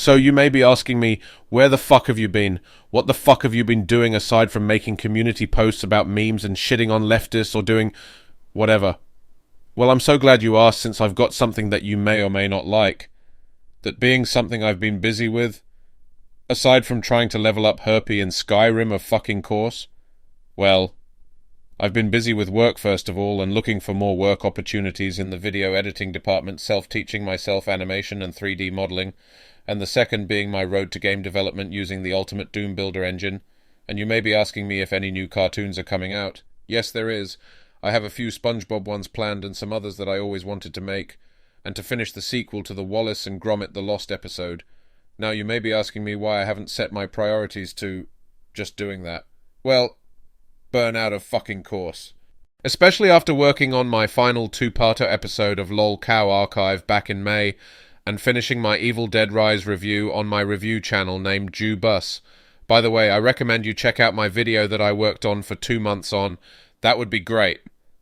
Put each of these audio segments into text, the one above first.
So you may be asking me, where the fuck have you been? What the fuck have you been doing aside from making community posts about memes and shitting on leftists or doing whatever? Well, I'm so glad you asked, since I've got something that you may or may not like. That being something I've been busy with, aside from trying to level up Herpy and Skyrim, of fucking course, well, I've been busy with work first of all, and looking for more work opportunities in the video editing department, self-teaching myself animation and 3D modeling, and the second being my road to game development using the Ultimate Doom Builder engine. And you may be asking me if any new cartoons are coming out. Yes, there is. I have a few SpongeBob ones planned and some others that I always wanted to make, and to finish the sequel to the Wallace and Gromit the Lost episode. Now you may be asking me why I haven't set my priorities to just doing that. Well, burn out of fucking course. Especially after working on my final two-parter episode of LOL Cow Archive back in May, and finishing my Evil Dead Rise review on my review channel named Jew Bus. By the way, I recommend you check out my video that I worked on for 2 months on. That would be great.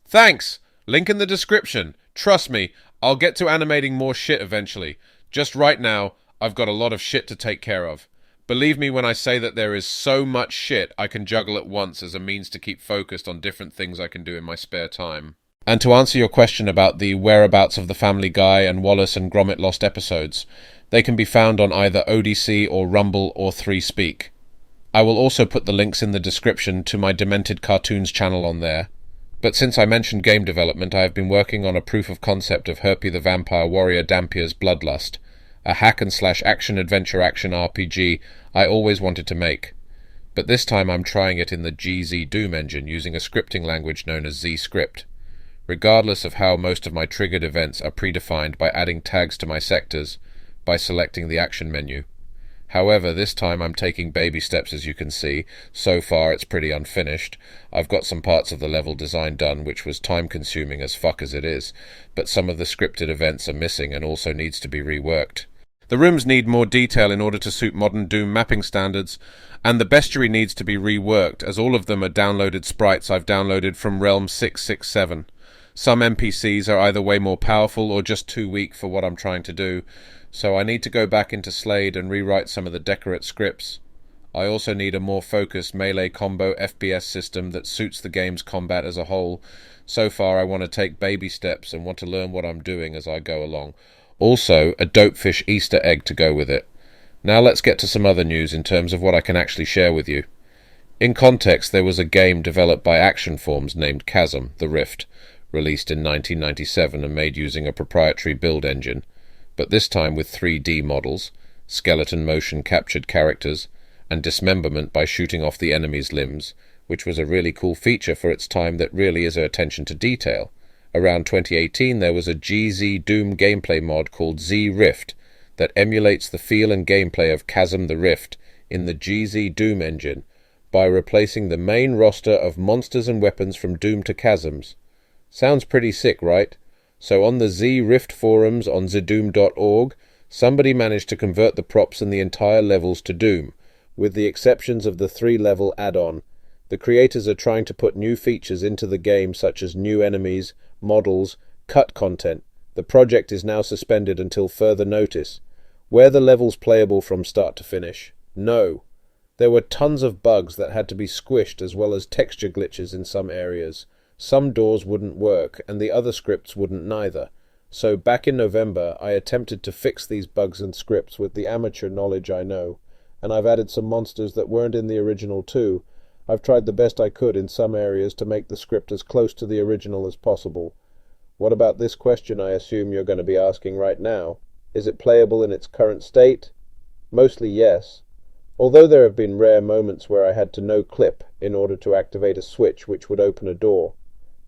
Thanks! Link in the description. Trust me, I'll get to animating more shit eventually. Just right now, I've got a lot of shit to take care of. Believe me when I say that there is so much shit I can juggle at once as a means to keep focused on different things I can do in my spare time. And to answer your question about the whereabouts of the Family Guy and Wallace and Gromit Lost episodes, they can be found on either ODC or Rumble or 3Speak. I will also put the links in the description to my Demented Cartoons channel on there. But since I mentioned game development, I have been working on a proof of concept of Herpy the Vampire Warrior Dampier's Bloodlust, a hack-and-slash action-adventure action RPG I always wanted to make. But this time I'm trying it in the GZ Doom engine using a scripting language known as ZRift. Regardless of how most of my triggered events are predefined by adding tags to my sectors, by selecting the action menu. However, this time I'm taking baby steps, as you can see. So far it's pretty unfinished. I've got some parts of the level design done, which was time-consuming as fuck as it is, but some of the scripted events are missing and also needs to be reworked. The rooms need more detail in order to suit modern Doom mapping standards, and the bestiary needs to be reworked, as all of them are downloaded sprites I've downloaded from Realm 667. Some NPCs are either way more powerful or just too weak for what I'm trying to do, so I need to go back into Slade and rewrite some of the Decorate scripts. I also need a more focused melee combo FPS system that suits the game's combat as a whole. So far I want to take baby steps and want to learn what I'm doing as I go along. Also, a Dopefish Easter egg to go with it. Now let's get to some other news in terms of what I can actually share with you. In context, there was a game developed by Action Forms named Chasm, the Rift, released in 1997 and made using a proprietary build engine, but this time with 3D models, skeleton motion captured characters, and dismemberment by shooting off the enemy's limbs, which was a really cool feature for its time that really is attention to detail. Around 2018 there was a GZ Doom gameplay mod called ZRift that emulates the feel and gameplay of Chasm the Rift in the GZ Doom engine by replacing the main roster of monsters and weapons from Doom to Chasms. Sounds pretty sick, right? So on the ZRift forums on zdoom.org, somebody managed to convert the props and the entire levels to Doom, with the exceptions of the 3-level add-on. The creators are trying to put new features into the game such as new enemies, models, cut content. The project is now suspended until further notice. Were the levels playable from start to finish? No. There were tons of bugs that had to be squished, as well as texture glitches in some areas. Some doors wouldn't work, and the other scripts wouldn't neither. So back in November, I attempted to fix these bugs and scripts with the amateur knowledge I know, and I've added some monsters that weren't in the original too. I've tried the best I could in some areas to make the script as close to the original as possible. What about this question I assume you're going to be asking right now? Is it playable in its current state? Mostly yes. Although there have been rare moments where I had to no-clip in order to activate a switch which would open a door.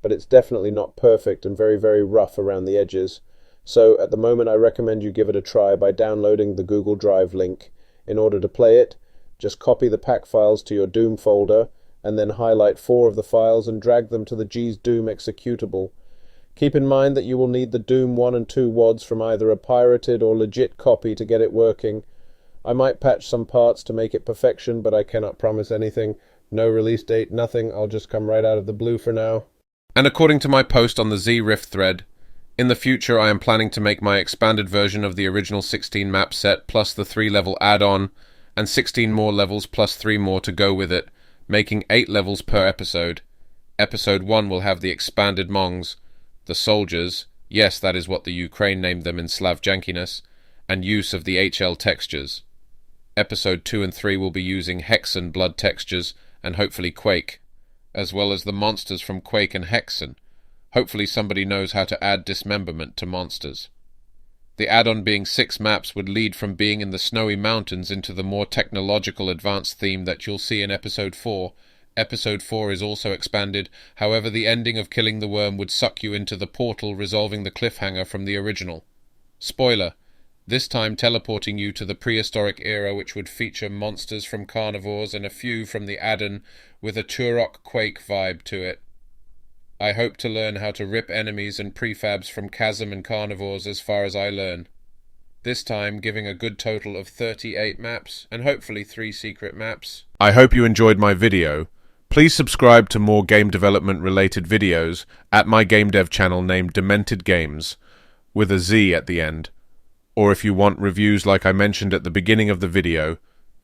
But it's definitely not perfect and very, very rough around the edges. So at the moment I recommend you give it a try by downloading the Google Drive link. In order to play it, just copy the pack files to your Doom folder, and then highlight 4 of the files and drag them to the G's Doom executable. Keep in mind that you will need the Doom 1 and 2 WODs from either a pirated or legit copy to get it working. I might patch some parts to make it perfection, but I cannot promise anything. No release date, nothing. I'll just come right out of the blue for now. And according to my post on the ZRift thread, In the future, I am planning to make my expanded version of the original 16 map set plus the 3-level add-on, and 16 more levels plus 3 more to go with it, making 8 levels per episode. Episode 1 will have the expanded Mongs, the soldiers, yes, that is what the Ukraine named them in Slav jankiness, and use of the HL textures. Episode 2 and 3 will be using Hexen blood textures and hopefully Quake, as well as the monsters from Quake and Hexen. Hopefully somebody knows how to add dismemberment to monsters. The add-on being 6 maps would lead from being in the snowy mountains into the more technological advanced theme that you'll see in Episode 4. Episode 4 is also expanded, however the ending of killing the worm would suck you into the portal resolving the cliffhanger from the original. Spoiler, this time teleporting you to the prehistoric era which would feature monsters from carnivores and a few from the add-on with a Turok Quake vibe to it. I hope to learn how to rip enemies and prefabs from Chasm and carnivores as far as I learn. This time giving a good total of 38 maps, and hopefully 3 secret maps. I hope you enjoyed my video. Please subscribe to more game development related videos at my game dev channel named Demented Games, with a Z at the end. Or if you want reviews like I mentioned at the beginning of the video,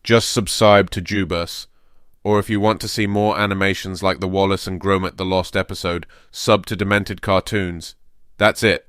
just subscribe to Jubus. Or if you want to see more animations like the Wallace and Gromit the Lost episode, sub to Demented Cartoons. That's it.